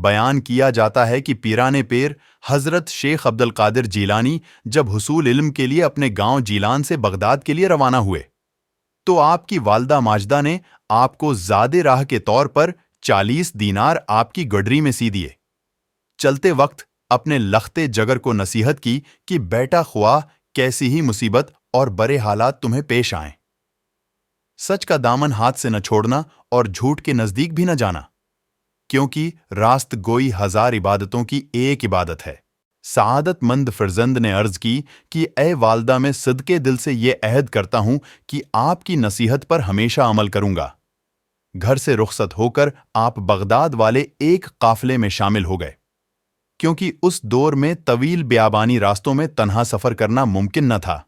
بیان کیا جاتا ہے کہ پیران پیر حضرت شیخ عبد القادر جیلانی جب حصول علم کے لیے اپنے گاؤں جیلان سے بغداد کے لیے روانہ ہوئے تو آپ کی والدہ ماجدہ نے آپ کو زادِ راہ کے طور پر 40 دینار آپ کی گڈری میں سی دیے۔ چلتے وقت اپنے لختے جگر کو نصیحت کی کہ بیٹا خواہ کیسی ہی مصیبت اور برے حالات تمہیں پیش آئیں، سچ کا دامن ہاتھ سے نہ چھوڑنا اور جھوٹ کے نزدیک بھی نہ جانا، کیونکہ راست گوئی 1000 عبادتوں کی ایک عبادت ہے۔ سعادت مند فرزند نے عرض کی کہ اے والدہ، میں صدقے دل سے یہ عہد کرتا ہوں کہ آپ کی نصیحت پر ہمیشہ عمل کروں گا۔ گھر سے رخصت ہو کر آپ بغداد والے ایک قافلے میں شامل ہو گئے، کیونکہ اس دور میں طویل بیابانی راستوں میں تنہا سفر کرنا ممکن نہ تھا۔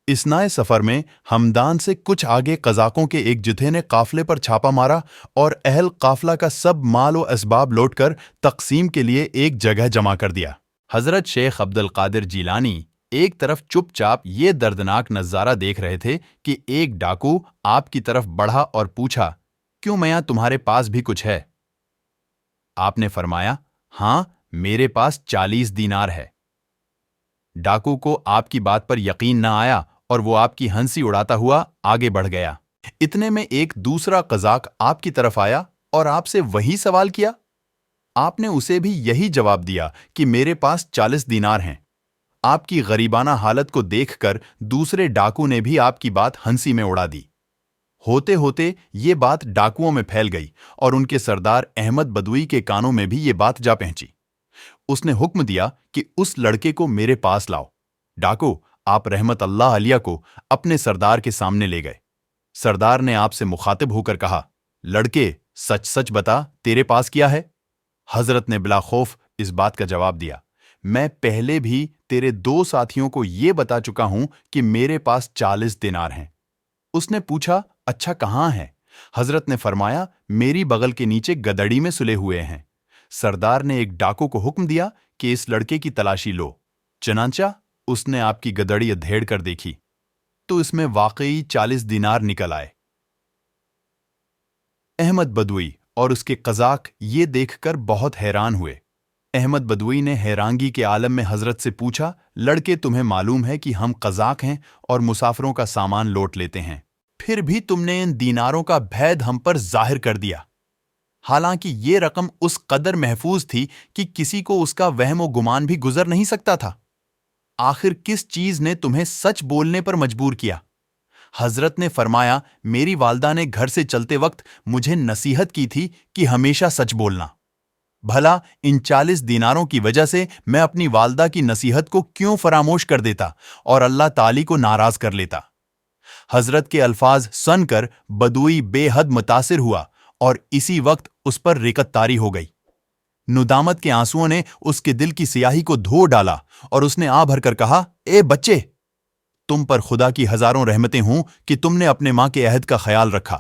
اثناء سفر میں ہمدان سے کچھ آگے قزاقوں کے ایک جتھے نے قافلے پر چھاپا مارا اور اہل قافلہ کا سب مال و اسباب لوٹ کر تقسیم کے لیے ایک جگہ جمع کر دیا۔ حضرت شیخ عبد القادر جیلانی ایک طرف چپ چاپ یہ دردناک نظارہ دیکھ رہے تھے کہ ایک ڈاکو آپ کی طرف بڑھا اور پوچھا، کیوں میاں تمہارے پاس بھی کچھ ہے؟ آپ نے فرمایا، ہاں میرے پاس 40 دینار ہے۔ ڈاکو کو آپ کی بات پر یقین نہ آیا اور وہ آپ کی ہنسی اڑاتا ہوا آگے بڑھ گیا۔ اتنے میں ایک دوسرا قزاق آپ کی طرف آیا اور آپ سے وہی سوال کیا۔ آپ نے اسے بھی یہی جواب دیا کہ میرے پاس 40 دینار ہیں۔ آپ کی غریبانہ حالت کو دیکھ کر دوسرے ڈاکو نے بھی آپ کی بات ہنسی میں اڑا دی۔ ہوتے ہوتے یہ بات ڈاکوؤں میں پھیل گئی اور ان کے سردار احمد بدوی کے کانوں میں بھی یہ بات جا پہنچی۔ اس نے حکم دیا کہ اس لڑکے کو میرے پاس لاؤ۔ ڈاکو آپ رحمت اللہ علیہ کو اپنے سردار کے سامنے لے گئے۔ سردار نے آپ سے مخاطب ہو کر کہا، لڑکے سچ سچ بتا، تیرے پاس کیا ہے؟ حضرت نے بلا خوف اس بات کا جواب دیا، میں پہلے بھی تیرے 2 ساتھیوں کو یہ بتا چکا ہوں کہ میرے پاس 40 دینار ہیں۔ اس نے پوچھا، اچھا کہاں ہیں؟ حضرت نے فرمایا، میری بغل کے نیچے گدڑی میں سلے ہوئے ہیں۔ سردار نے ایک ڈاکو کو حکم دیا کہ اس لڑکے کی تلاشی لو۔ چنانچہ اس نے آپ کی گدڑی ادھیڑ کر دیکھی تو اس میں واقعی 40 دینار نکل آئے۔ احمد بدوی اور اس کے قزاق یہ دیکھ کر بہت حیران ہوئے۔ احمد بدوی نے حیرانگی کے عالم میں حضرت سے پوچھا، لڑکے تمہیں معلوم ہے کہ ہم قزاق ہیں اور مسافروں کا سامان لوٹ لیتے ہیں، پھر بھی تم نے ان دیناروں کا بھید ہم پر ظاہر کر دیا، حالانکہ یہ رقم اس قدر محفوظ تھی کہ کسی کو اس کا وہم و گمان بھی گزر نہیں سکتا تھا۔ آخر کس چیز نے تمہیں سچ بولنے پر مجبور کیا؟ حضرت نے فرمایا، میری والدہ نے گھر سے چلتے وقت مجھے نصیحت کی تھی کہ ہمیشہ سچ بولنا۔ بھلا ان 40 دیناروں کی وجہ سے میں اپنی والدہ کی نصیحت کو کیوں فراموش کر دیتا اور اللہ تعالی کو ناراض کر لیتا؟ حضرت کے الفاظ سن کر بدوی بے حد متاثر ہوا اور اسی وقت اس پر رقت طاری ہو گئی۔ ندامت کے آنسوؤں نے اس کے دل کی سیاہی کو دھو ڈالا اور اس نے آ بھر کر کہا، اے بچے، تم پر خدا کی ہزاروں رحمتیں ہوں کہ تم نے اپنے ماں کے عہد کا خیال رکھا،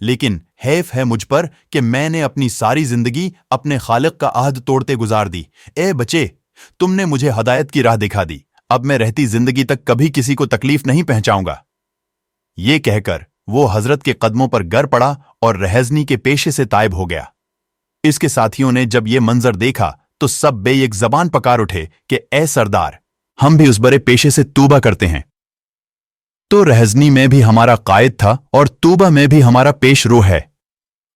لیکن حیف ہے مجھ پر کہ میں نے اپنی ساری زندگی اپنے خالق کا عہد توڑتے گزار دی۔ اے بچے، تم نے مجھے ہدایت کی راہ دکھا دی، اب میں رہتی زندگی تک کبھی کسی کو تکلیف نہیں پہنچاؤں گا۔ یہ کہہ کر وہ حضرت کے قدموں پر گر پڑا اور رہزنی کے پیشے سے تائب ہو گیا۔ اس کے ساتھیوں نے جب یہ منظر دیکھا تو سب بے یک زبان پکار اٹھے کہ اے سردار، ہم بھی اس برے پیشے سے توبہ کرتے ہیں۔ تو رہزنی میں بھی ہمارا قائد تھا اور توبہ میں بھی ہمارا پیش رو ہے۔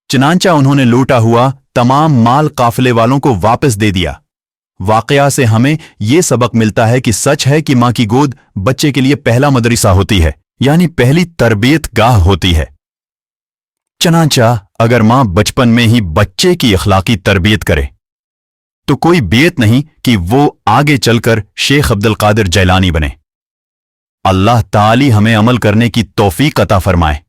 چنانچہ انہوں نے لوٹا ہوا تمام مال قافلے والوں کو واپس دے دیا۔ واقعہ سے ہمیں یہ سبق ملتا ہے کہ سچ ہے کہ ماں کی گود بچے کے لیے پہلا مدرسہ ہوتی ہے، یعنی پہلی تربیت گاہ ہوتی ہے۔ چنانچہ اگر ماں بچپن میں ہی بچے کی اخلاقی تربیت کرے تو کوئی بیت نہیں کہ وہ آگے چل کر شیخ عبد القادر جیلانی بنے۔ اللہ تعالی ہمیں عمل کرنے کی توفیق عطا فرمائے۔